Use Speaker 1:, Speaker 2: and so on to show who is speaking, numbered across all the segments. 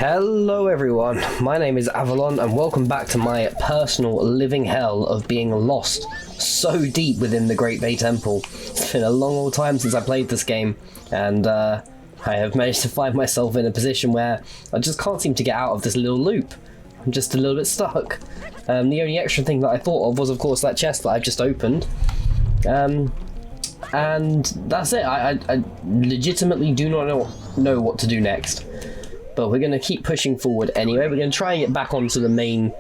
Speaker 1: Hello everyone, my name is Avalon and welcome back to my personal living hell of being lost so deep within the Great Bay Temple. It's been a long old time since I played this game, and I have managed to find myself in a position where I just can't seem to get out of this little loop. I'm just a little bit stuck. The only extra thing that I thought of was of course that chest that I've just opened. And that's it. I legitimately do not know what to do next. But we're going to keep pushing forward anyway. We're going to try and get back onto the main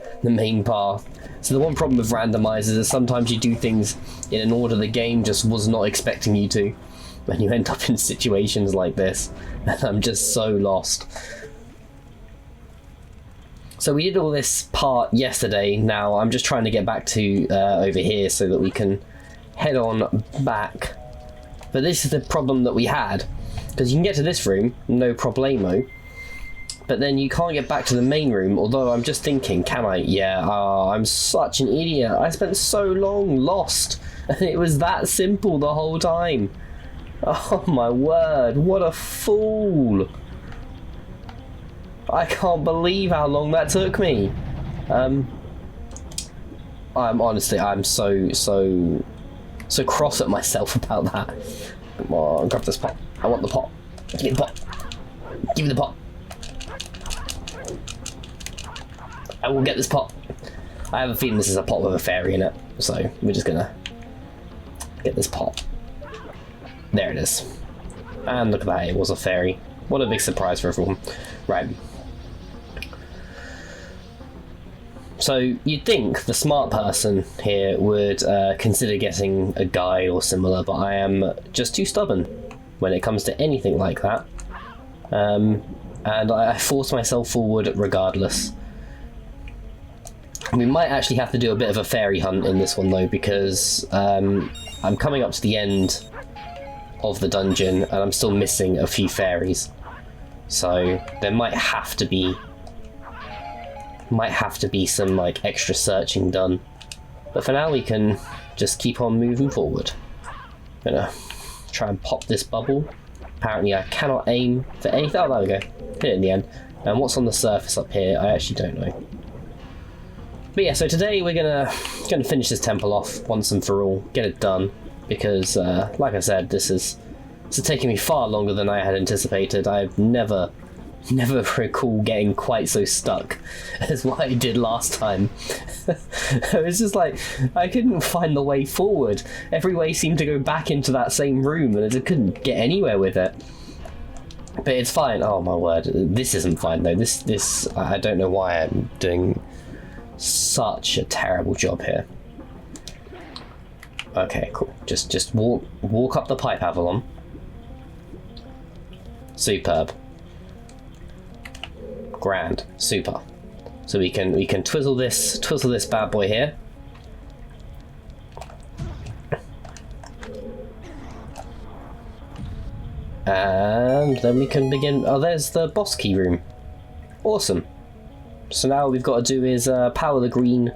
Speaker 1: path. So the one problem with randomizers is sometimes you do things in an order the game just was not expecting you to, and you end up in situations like this, and I'm just so lost. So we did all this part yesterday. Now I'm just trying to get back to over here so that we can head on back. But this is the problem that we had, because you can get to this room, no problemo. But then you can't get back to the main room, although I'm just thinking, can I? Yeah, I'm such an idiot. I spent so long lost, and it was that simple the whole time. Oh my word, what a fool. I can't believe how long that took me. I'm so cross at myself about that. Come on, grab this pot. I want the pot. Give me the pot. Give me the pot. I will get this pot. I have a feeling this is a pot with a fairy in it, so we're just gonna get this pot. There it is. And look at that, it was a fairy. What a big surprise for everyone. Right. So you'd think the smart person here would consider getting a guide or similar, but I am just too stubborn when it comes to anything like that. And I force myself forward regardless. We might actually have to do a bit of a fairy hunt in this one though, because I'm coming up to the end of the dungeon and I'm still missing a few fairies. So there might have to be some like extra searching done. But for now we can just keep on moving forward. I'm gonna try and pop this bubble. Apparently I cannot aim for anything. Oh, there we go. Hit it in the end. And what's on the surface up here? I actually don't know. But yeah, so today we're gonna finish this temple off once and for all, get it done, because like I said, this is taking me far longer than I had anticipated. I've never recall getting quite so stuck as what I did last time. It was just like I couldn't find the way forward. Every way seemed to go back into that same room, and I just couldn't get anywhere with it. But it's fine. Oh my word, this isn't fine though. This I don't know why I'm doing such a terrible job here. Okay, cool. Just walk up the pipe, Avalon. Superb. Grand. Super. So we can twizzle this bad boy here. And then we can begin. Oh, there's the boss key room. Awesome. So now all we've got to do is power the green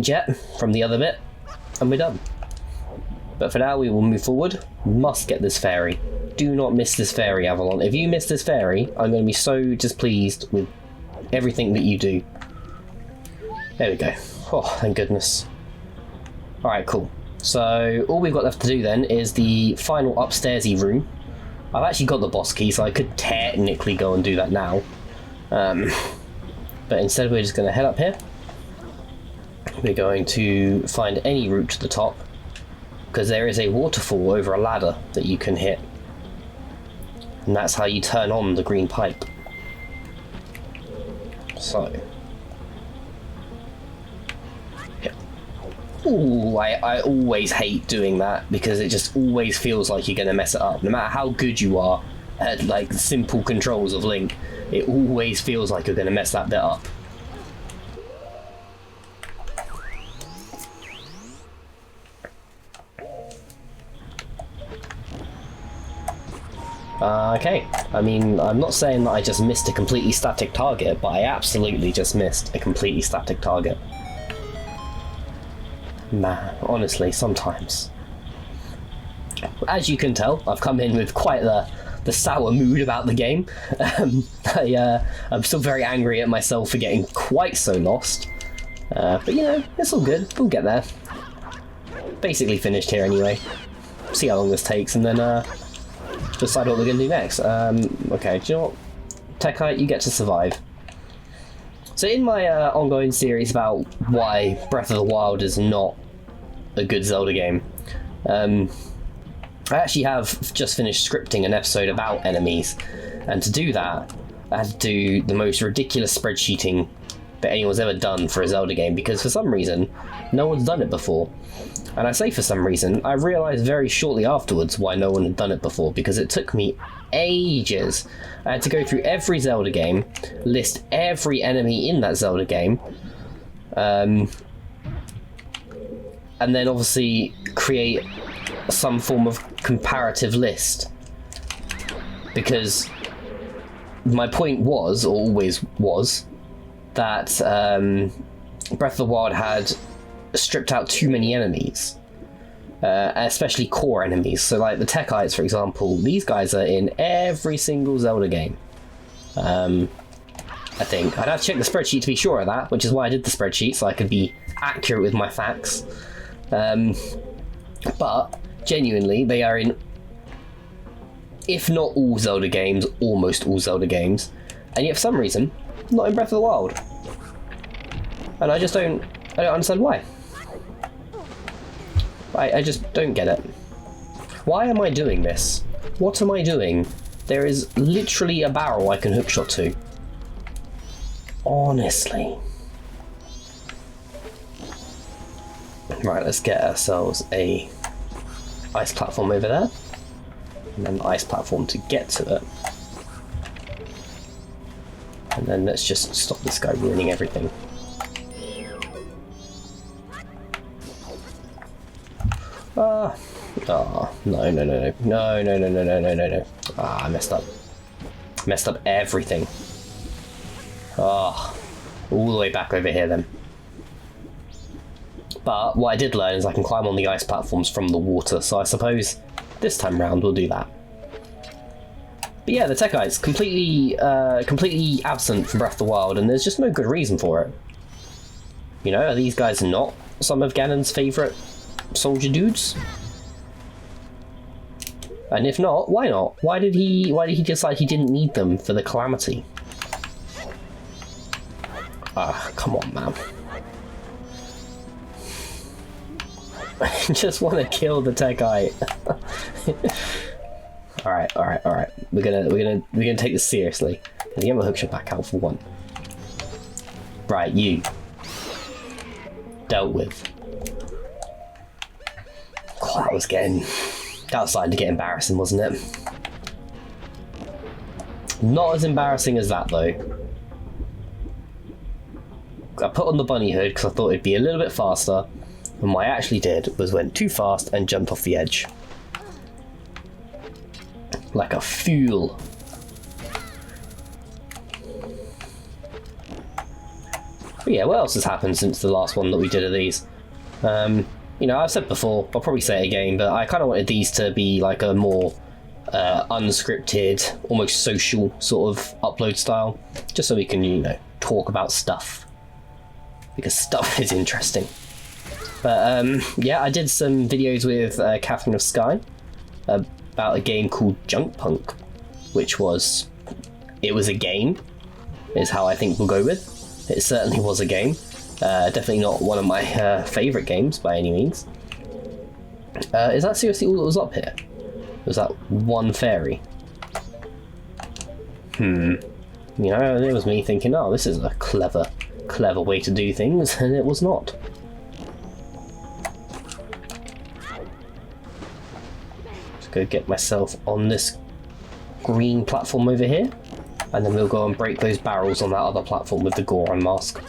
Speaker 1: jet from the other bit, and we're done. But for now we will move forward. Must get this fairy. Do not miss this fairy, Avalon. If you miss this fairy, I'm going to be so displeased with everything that you do. There we go. Oh, thank goodness. Alright, cool. So all we've got left to do then is the final upstairsy room. I've actually got the boss key, so I could technically go and do that now. But instead we're just going to head up here. We're going to find any route to the top, because there is a waterfall over a ladder that you can hit. And that's how you turn on the green pipe. So. Yeah. Ooh, I always hate doing that, because it just always feels like you're going to mess it up. No matter how good you are at like simple controls of Link, it always feels like you're going to mess that bit up. Okay, I mean, I'm not saying that I just missed a completely static target, but I absolutely just missed a completely static target. Man, honestly, sometimes. As you can tell, I've come in with quite the the sour mood about the game. I'm still very angry at myself for getting quite so lost. But you know, it's all good. We'll get there. Basically finished here anyway. See how long this takes, and then decide what we're going to do next. Okay, do you know what? Techite, you get to survive. So in my ongoing series about why Breath of the Wild is not a good Zelda game, I actually have just finished scripting an episode about enemies, and to do that I had to do the most ridiculous spreadsheeting that anyone's ever done for a Zelda game, because for some reason no one's done it before. And I say for some reason, I realised very shortly afterwards why no one had done it before, because it took me ages. I had to go through every Zelda game, list every enemy in that Zelda game, and then obviously create some form of comparative list. Because my point was, or always was, that Breath of the Wild had stripped out too many enemies, especially core enemies. So like the Techites, for example, these guys are in every single Zelda game. I think I'd have to check the spreadsheet to be sure of that, which is why I did the spreadsheet, so I could be accurate with my facts. But genuinely, they are in, if not all Zelda games, almost all Zelda games, and yet for some reason not in Breath of the Wild, and I don't understand why. I just don't get it. Why am I doing this? What am I doing? There is literally a barrel I can hookshot to. Honestly. Right, let's get ourselves a ice platform over there, and then the ice platform to get to it. And then let's just stop this guy ruining everything. No, no. Ah, I messed up. Messed up everything. Ah, all the way back over here then. But what I did learn is I can climb on the ice platforms from the water, so I suppose this time round we'll do that. But yeah, the Techites, completely absent from Breath of the Wild, and there's just no good reason for it. You know, are these guys not some of Ganon's favourite soldier dudes? And if not, why not? Why did he decide he didn't need them for the Calamity? Ah, come on, man. I just want to kill the Techite. Alright. We're gonna take this seriously. Let me get my hookshot back out for one. Right, you. Dealt with. God, that was starting to get embarrassing, wasn't it? Not as embarrassing as that, though. I put on the bunny hood because I thought it'd be a little bit faster, and what I actually did was went too fast and jumped off the edge. Like a fool. But yeah, what else has happened since the last one that we did of these? You know, I've said before, I'll probably say it again, but I kind of wanted these to be like a more unscripted, almost social sort of upload style, just so we can, you know, talk about stuff. Because stuff is interesting. But yeah, I did some videos with Catherine of Sky about a game called Junk Punk, which was, it was a game, is how I think we'll go with. It certainly was a game. Definitely not one of my favourite games by any means. Is that seriously all that was up here? Was that one fairy? You know, it was me thinking, oh, this is a clever way to do things, and it was not. Just go get myself on this green platform over here, and then we'll go and break those barrels on that other platform with the Goron mask.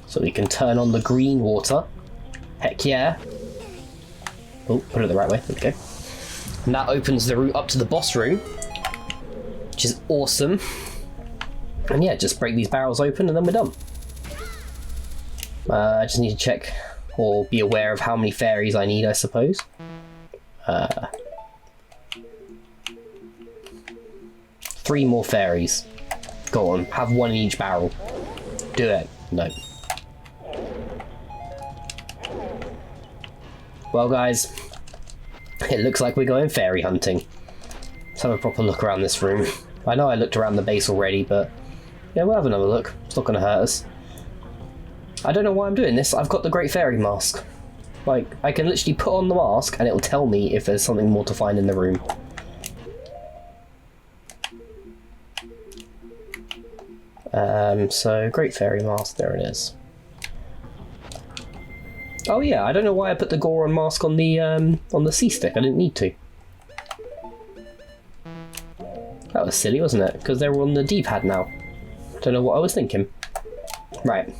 Speaker 1: So we can turn on the green water. Heck yeah. Oh, put it the right way. There we go. And that opens the route up to the boss room, which is awesome. And yeah, just break these barrels open and then we're done. I just need to check or be aware of how many fairies I need, I suppose. 3 more fairies. Go on, have 1 in each barrel. Do it. No. Well, guys, it looks like we're going fairy hunting. Let's have a proper look around this room. I know I looked around the base already, but yeah, we'll have another look. It's not going to hurt us. I don't know why I'm doing this. I've got the Great Fairy Mask. Like, I can literally put on the mask and it'll tell me if there's something more to find in the room. So Great Fairy Mask, there it is. Oh yeah, I don't know why I put the Goron mask on the C-stick. I didn't need to. That was silly, wasn't it? Because they're on the D-pad now. Don't know what I was thinking. Right.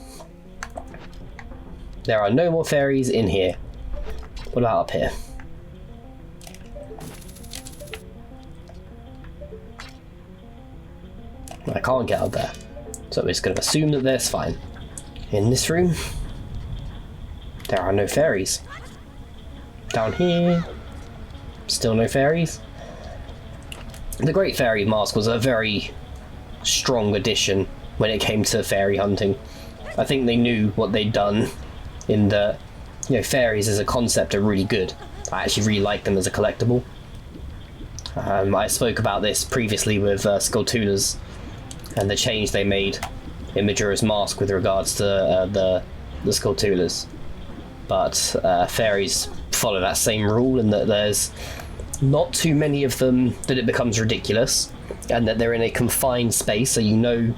Speaker 1: There are no more fairies in here. What about up here? I can't get up there. So we're just going to assume that that's fine. In this room, there are no fairies. Down here, still no fairies. The Great Fairy Mask was a very strong addition when it came to fairy hunting. I think they knew what they'd done in the, you know, fairies as a concept are really good. I actually really like them as a collectible. I spoke about this previously with Skulltulas and the change they made in Majora's Mask with regards to the Skulltulas. But fairies follow that same rule in that there's not too many of them that it becomes ridiculous, and that they're in a confined space, so you know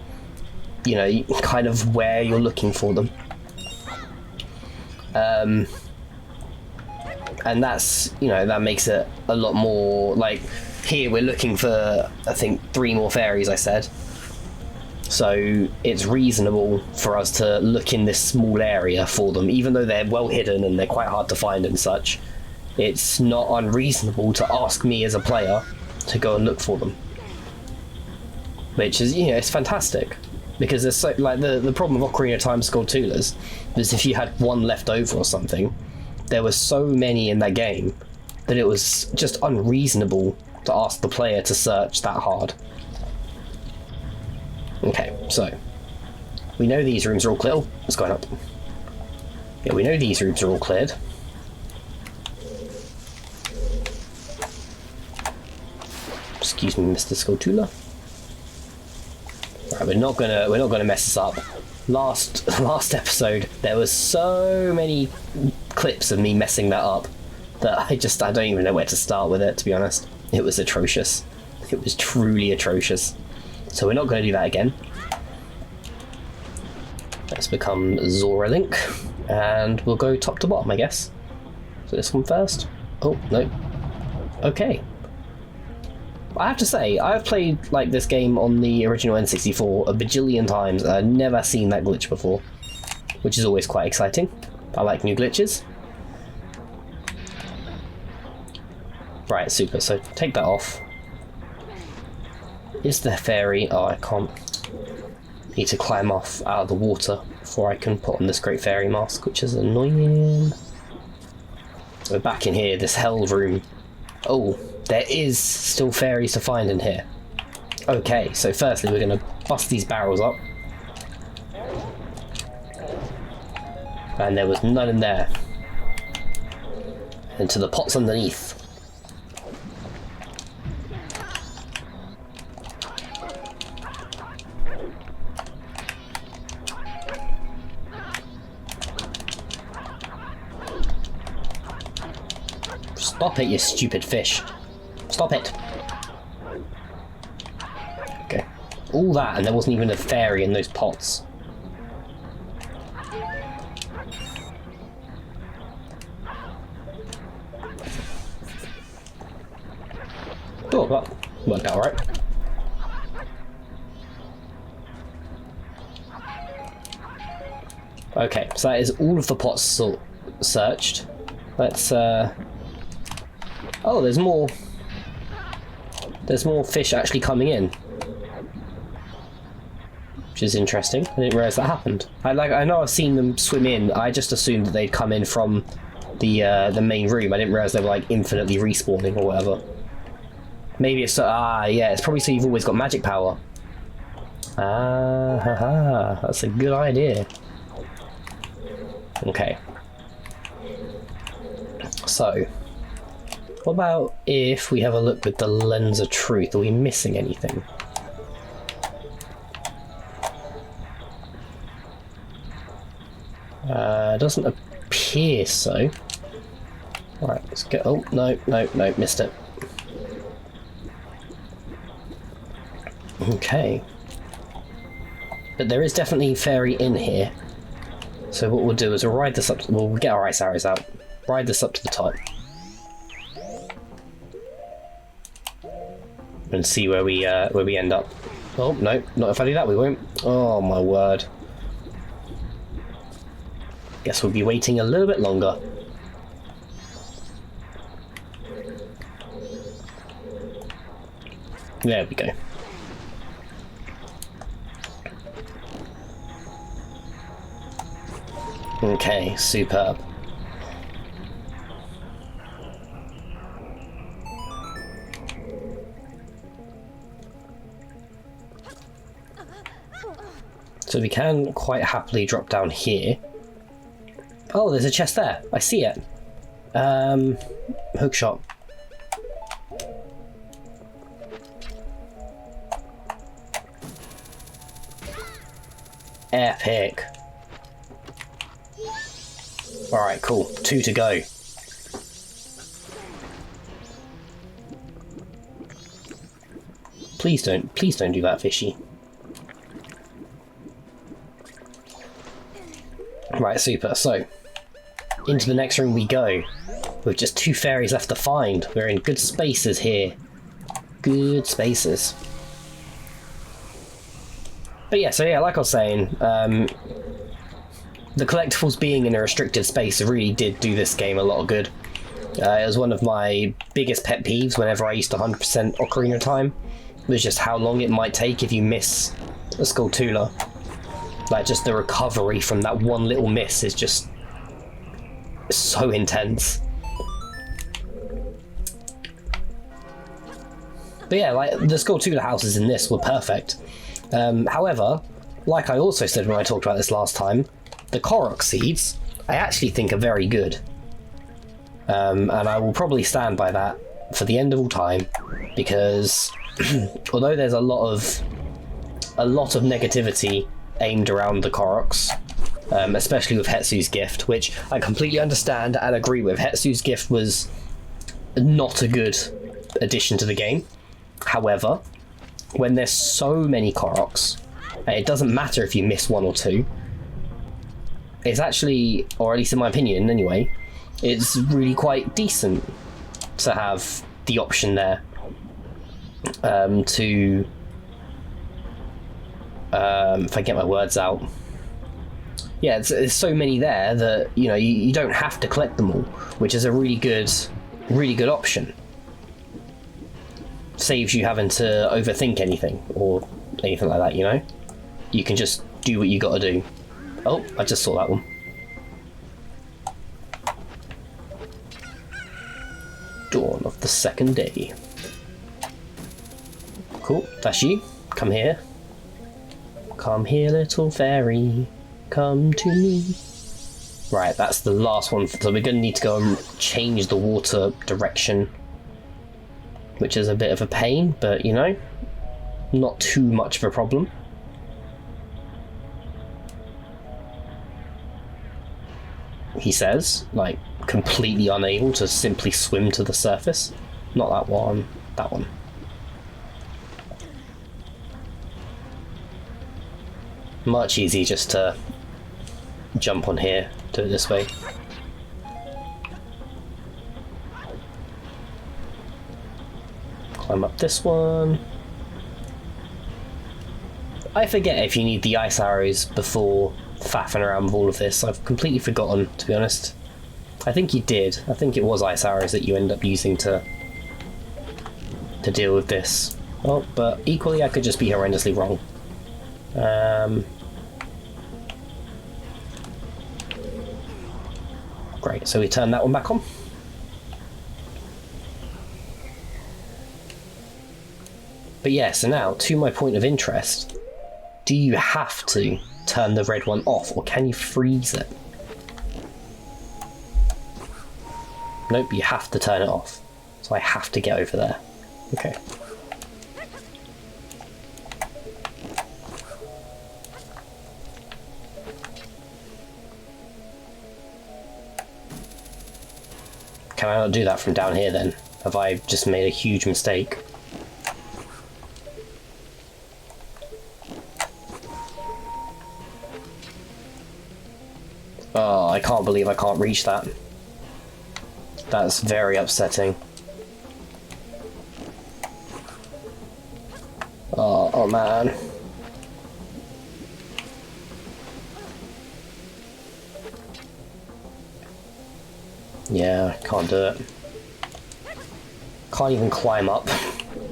Speaker 1: kind of where you're looking for them. And that's, you know, that makes it a lot more, like, here we're looking for, I think, 3 more fairies, I said. So it's reasonable for us to look in this small area for them, even though they're well hidden and they're quite hard to find and such. It's not unreasonable to ask me as a player to go and look for them. Which is, you know, it's fantastic. Because there's so, like, the problem of Ocarina of Time Skulltulas is if you had 1 left over or something, there were so many in that game that it was just unreasonable to ask the player to search that hard. Okay, so we know these rooms are all cleared. Oh, what's going up? Yeah, we know these rooms are all cleared. Excuse me, Mr. Skulltula. Right, we're not gonna mess this up. Last episode, there was so many clips of me messing that up that I don't even know where to start with it, to be honest. It was atrocious. It was truly atrocious. So we're not going to do that again. Let's become Zora Link, and we'll go top to bottom, I guess. So this one first. Oh, no. Okay. I have to say, I've played like this game on the original N64 a bajillion times, and I've never seen that glitch before, which is always quite exciting. I like new glitches. Right, super, so take that off. Is there fairy? Oh, I can't. Need to climb off out of the water before I can put on this Great Fairy Mask, which is annoying. We're back in here, this hell room. Oh, there is still fairies to find in here. Okay, so firstly we're going to bust these barrels up. And there was none in there. Into the pots underneath. Stop it, you stupid fish. Stop it. Okay. All that, and there wasn't even a fairy in those pots. Oh, well, worked out alright. Okay, so that is all of the pots searched. Let's, oh, there's more. There's more fish actually coming in, which is interesting. I didn't realise that happened. I know I've seen them swim in. I just assumed that they'd come in from the main room. I didn't realise they were like infinitely respawning or whatever. Maybe it's yeah, it's probably so you've always got magic power. Haha, that's a good idea. Okay. So, what about if we have a look with the lens of truth? Are we missing anything? Doesn't appear so. Alright, let's go. Oh, no, missed it. Okay. But there is definitely fairy in here. So what we'll do is we'll ride this up. We'll get our ice arrows out. Ride this up to the top. And see where we end up. Oh, no, not if I do that we won't. Oh my word. Guess we'll be waiting a little bit longer. There we go. Okay, superb. So we can quite happily drop down here. Oh, there's a chest there. I see it. Hookshot. Epic. Alright, cool. 2 to go. Please don't do that, fishy. Right, super. So, into the next room we go. With just 2 fairies left to find. We're in good spaces here. Good spaces. But yeah, so yeah, like I was saying, the collectibles being in a restricted space really did do this game a lot of good. It was one of my biggest pet peeves whenever I used to 100% Ocarina of Time. Was just how long it might take if you miss a Skulltula. Like, just the recovery from that one little miss is just so intense. But yeah, like, the Skulltula houses in this were perfect. However, like I also said when I talked about this last time, the Korok seeds I actually think are very good. And I will probably stand by that for the end of all time, because although there's a lot of negativity aimed around the Koroks, especially with Hetsu's gift, which I completely understand and agree with. Hetsu's gift was not a good addition to the game. However, when there's so many Koroks, it doesn't matter if you miss 1 or 2. It's actually, or at least in my opinion anyway, it's really quite decent to have the option there to if I get my words out. Yeah, there's so many there that, you know, you don't have to collect them all, which is a really good option. Saves you having to overthink anything or anything like that, you know? You can just do what you gotta do. Oh, I just saw that one. Dawn of the second day. Cool, that's you. Come here. Come here, little fairy. Come to me. Right, that's the last one. So we're going to need to go and change the water direction, which is a bit of a pain, but you know, not too much of a problem. He says, like, completely unable to simply swim to the surface. Not that one, that one. Much easier just to jump on here, do it this way. Climb up this one. I forget if you need the ice arrows before faffing around with all of this. I've completely forgotten, to be honest. I think you did. I think it was ice arrows that you end up using to deal with this. Oh, but equally I could just be horrendously wrong. Great, so we turn that one back on. But yeah, so now, to my point of interest, do you have to turn the red one off, or can you freeze it? Nope, you have to turn it off. So I have to get over there. Okay. Can I not do that from down here then? Have I just made a huge mistake? Oh, I can't believe I can't reach that. That's very upsetting. Oh man. Yeah, can't do it. Can't even climb up.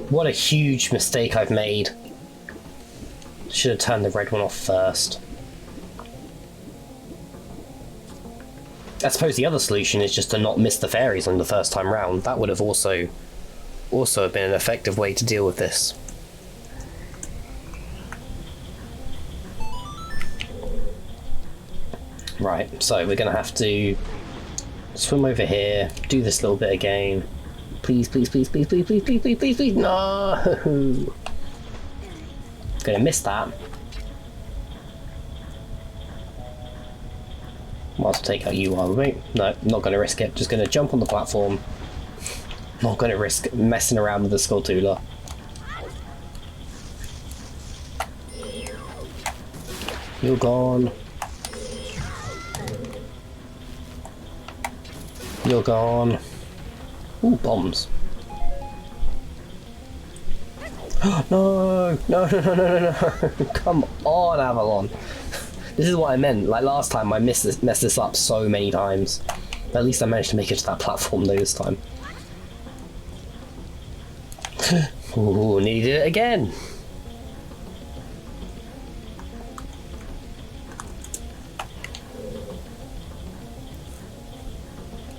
Speaker 1: What a huge mistake I've made. Should have turned the red one off first. I suppose the other solution is just to not miss the fairies on the first time round. That would have also been an effective way to deal with this. Right, so we're gonna have to swim over here, do this little bit again. Please, please, please, please, please, please, please, please, please, please, no! Gonna miss that. Might as well take out you while we no, not gonna risk it. Just gonna jump on the platform. Not gonna risk messing around with the Skulltula. You're gone. You're gone. Ooh, bombs. No, no, no, no, no, no, no. Come on, Avalon. This is what I meant. Like last time, I messed this up so many times. But at least I managed to make it to that platform though this time. Ooh, nearly did it again.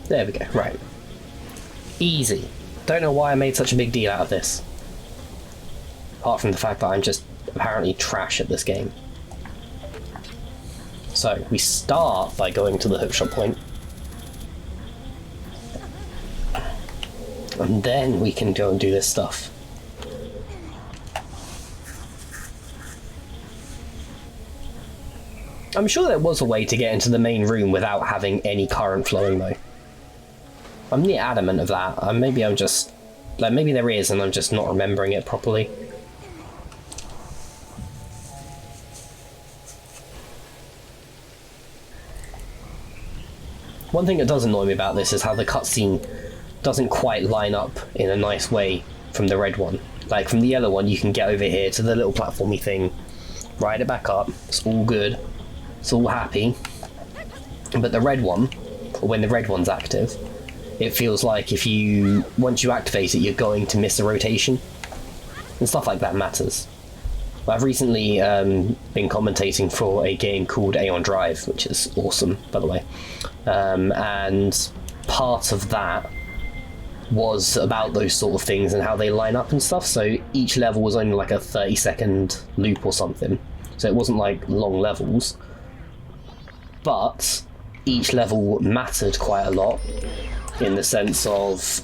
Speaker 1: There we go, right. Easy. Don't know why I made such a big deal out of this. Apart from the fact that I'm just apparently trash at this game. So, we start by going to the hookshot point. And then we can go and do this stuff. I'm sure there was a way to get into the main room without having any current flowing though. I'm near adamant of that. Maybe I'm just... like, maybe there is and I'm just not remembering it properly. One thing that does annoy me about this is how the cutscene doesn't quite line up in a nice way from the red one. Like, from the yellow one, you can get over here to the little platformy thing, ride it back up, it's all good, it's all happy. But the red one, or when the red one's active, it feels like if you, once you activate it, you're going to miss a rotation. And stuff like that matters. I've recently been commentating for a game called Aeon Drive, which is awesome, by the way. And part of that was about those sort of things and how they line up and stuff. So each level was only like a 30-second loop or something. So it wasn't like long levels. But each level mattered quite a lot in the sense of...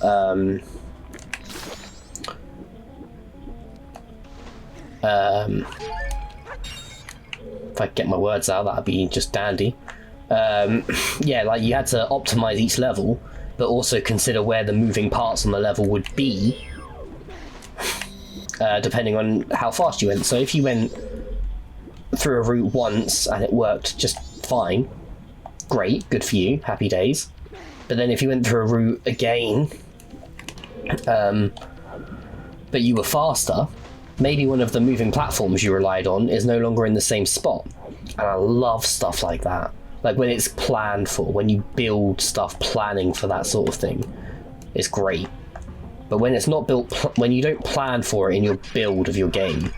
Speaker 1: if I could get my words out, that'd be just dandy. Yeah, like you had to optimize each level, but also consider where the moving parts on the level would be, depending on how fast you went. So if you went through a route once and it worked just fine, great, good for you, happy days. But then if you went through a route again, but you were faster, maybe one of the moving platforms you relied on is no longer in the same spot. And I love stuff like that. Like when it's planned for, when you build stuff planning for that sort of thing, it's great. But when it's not built, when you don't plan for it in your build of your game,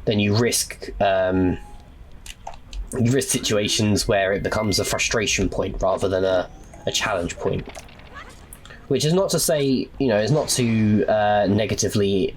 Speaker 1: then you risk situations where it becomes a frustration point rather than a challenge point. Which is not to say, you know, it's not to negatively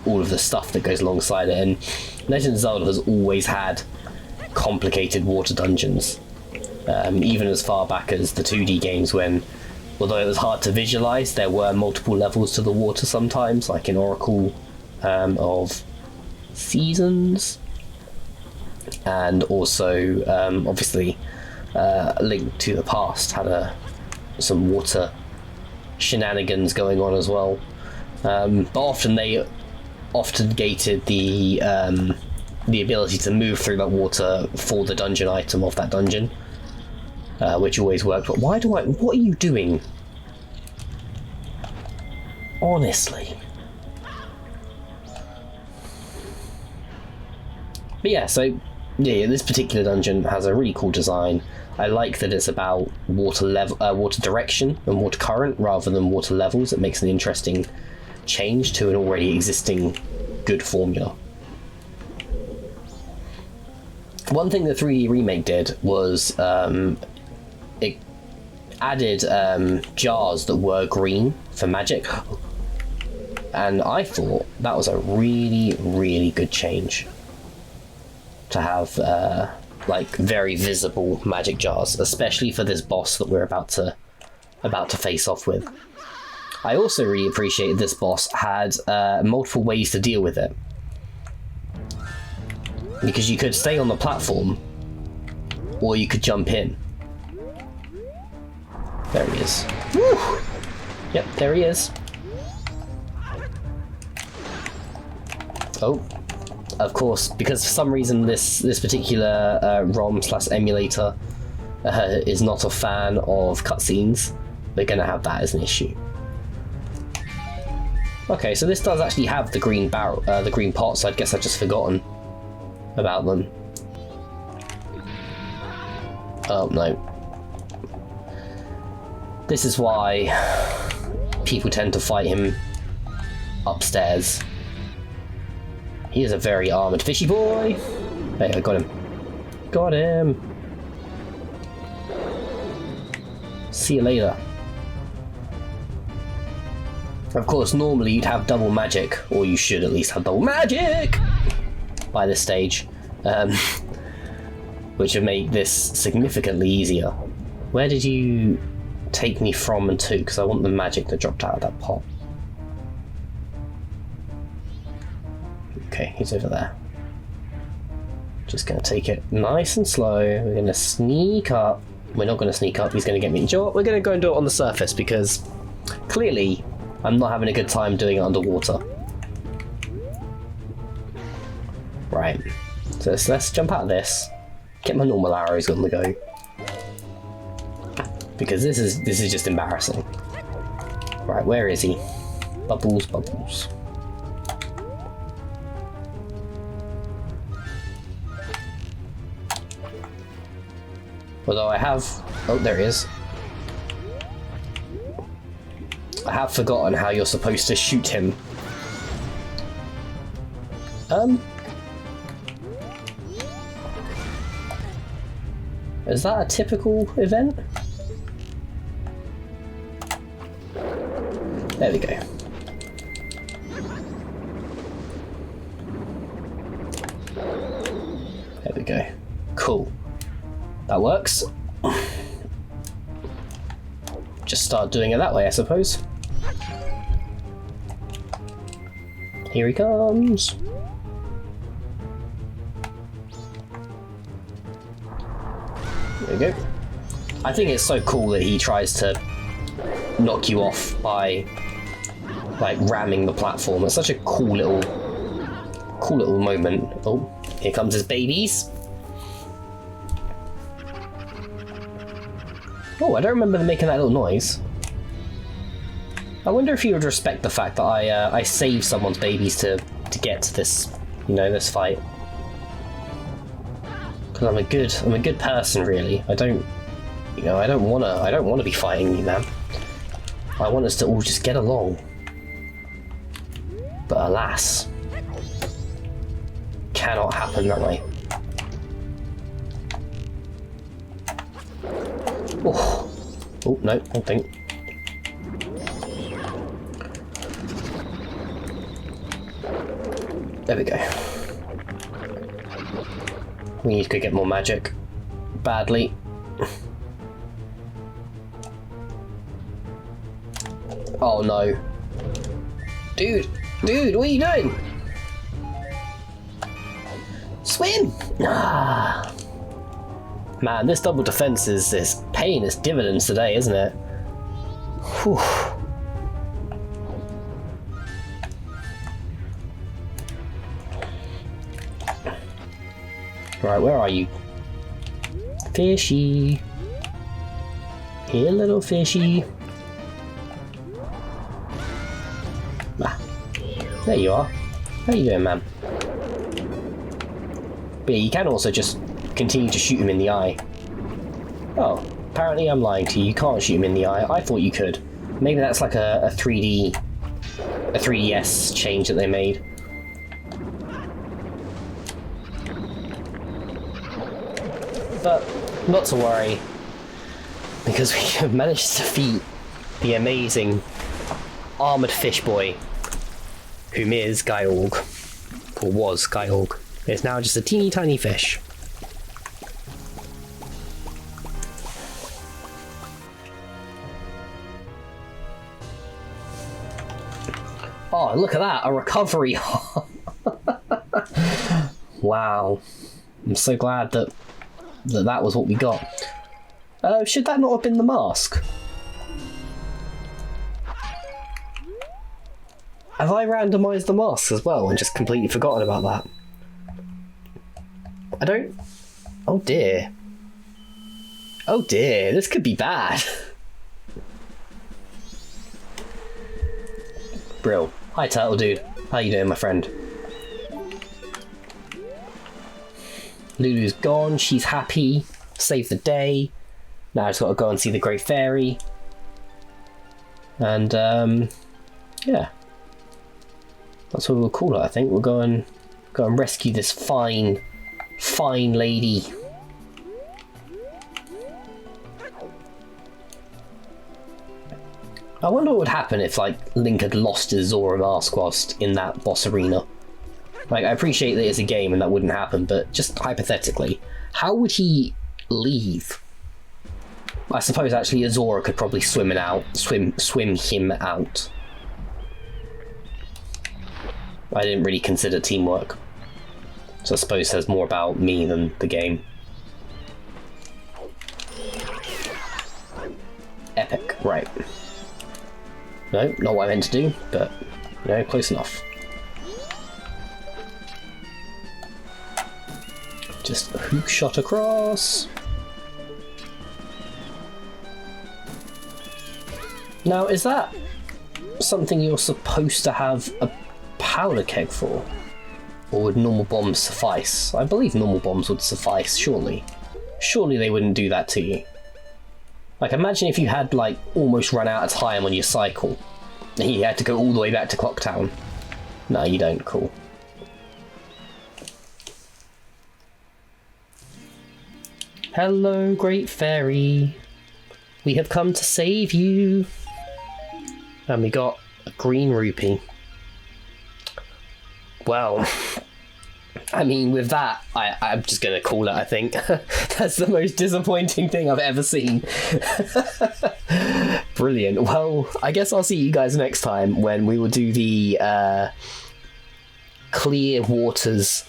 Speaker 1: all of the stuff that goes alongside it. And Legend of Zelda has always had complicated water dungeons, even as far back as the 2D games, when, although it was hard to visualize, there were multiple levels to the water sometimes, like in Oracle of Seasons, and also obviously Link to the Past had some water shenanigans going on as well, but often they gated the ability to move through that water for the dungeon item of that dungeon, which always worked. But what are you doing? Honestly. But yeah, so yeah, this particular dungeon has a really cool design. I like that it's about water direction and water current rather than water levels. It makes an interesting change to an already existing good formula. One thing the 3D remake did was it added jars that were green for magic, and I thought that was a really, really good change to have like very visible magic jars, especially for this boss that we're about to face off with. I also really appreciated this boss had multiple ways to deal with it, because you could stay on the platform or you could jump in. There he is. Woo! Yep, there he is. Oh, of course, because for some reason this particular ROM/emulator is not a fan of cutscenes, we're going to have that as an issue. Okay, so this does actually have the green barrel, the green pots. I guess I've just forgotten about them. Oh no. This is why people tend to fight him upstairs. He is a very armoured fishy boy. Hey, I got him. Got him. See you later. Of course, normally you'd have double magic, or you should at least have double magic by this stage, which would make this significantly easier. Where did you take me from and to? Because I want the magic that dropped out of that pot. Okay, he's over there. Just going to take it nice and slow. We're going to sneak up. We're not going to sneak up. He's going to get me. Do you know what? We're going to go and do it on the surface, because clearly I'm not having a good time doing it underwater. Right. So let's jump out of this. Get my normal arrows on the go. Because this is just embarrassing. Right, where is he? Bubbles, bubbles. Although I have... Oh, there he is. I have forgotten how you're supposed to shoot him. Is that a typical event? There we go. There we go. Cool. That works. Just start doing it that way, I suppose. Here he comes. There we go. I think it's so cool that he tries to knock you off by like ramming the platform. It's such a cool little moment. Oh, here comes his babies. Oh, I don't remember them making that little noise. I wonder if he would respect the fact that I saved someone's babies to get to this, you know, this fight. Because I'm a good person, really. I don't wanna be fighting you, man. I want us to all just get along. But alas, cannot happen that way. Oh no, don't think. There we go. We need to go get more magic. Badly. Oh no. Dude, what are you doing? Swim! Ah. Man, this double defense is paying its dividends today, isn't it? Whew. Right, where are you? Fishy. Here, little fishy. Ah, there you are. How you doing, man? But yeah, you can also just continue to shoot him in the eye. Oh, apparently I'm lying to you. You can't shoot him in the eye. I thought you could. Maybe that's like a 3DS change that they made. But not to worry, because we have managed to defeat the amazing armoured fish boy, whom is Gyorg, or was Gyorg. It's now just a teeny tiny fish. Oh, look at that, a recovery. Wow. I'm so glad that was what we got. Should that not have been the mask? Have I randomised the masks as well and just completely forgotten about that? I don't... Oh dear. Oh dear, this could be bad. Brill. Hi Turtle Dude. How you doing, my friend? Lulu's gone, she's happy, saved the day. Now I just gotta go and see the Great Fairy. And yeah. That's what we'll call it, I think. We'll go and rescue this fine lady. I wonder what would happen if like Link had lost his Zora mask whilst in that boss arena. Like, I appreciate that it's a game and that wouldn't happen, but just hypothetically, how would he leave? I suppose actually Azora could probably swim him out. I didn't really consider teamwork, so I suppose it says more about me than the game. Epic, right. No, not what I meant to do, but, you know, close enough. Just a hook shot across. Now, is that something you're supposed to have a powder keg for? Or would normal bombs suffice? I believe normal bombs would suffice, surely. Surely they wouldn't do that to you. Like, imagine if you had, like, almost run out of time on your cycle, and you had to go all the way back to Clocktown. No, you don't. Cool. Hello, Great Fairy. We have come to save you. And we got a green rupee. Well, I mean, with that, I'm just going to call it, I think. That's the most disappointing thing I've ever seen. Brilliant. Well, I guess I'll see you guys next time when we will do the clear waters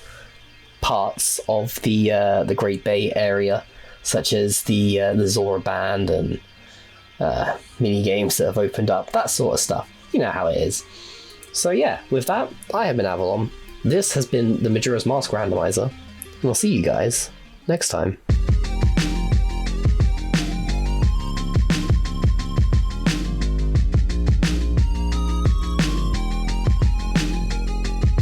Speaker 1: parts of the Great Bay area, such as the Zora Band and mini games that have opened up, that sort of stuff. You know how it is. So yeah, with that, I have been Avalon. This has been the Majora's Mask Randomiser, and I'll see you guys next time.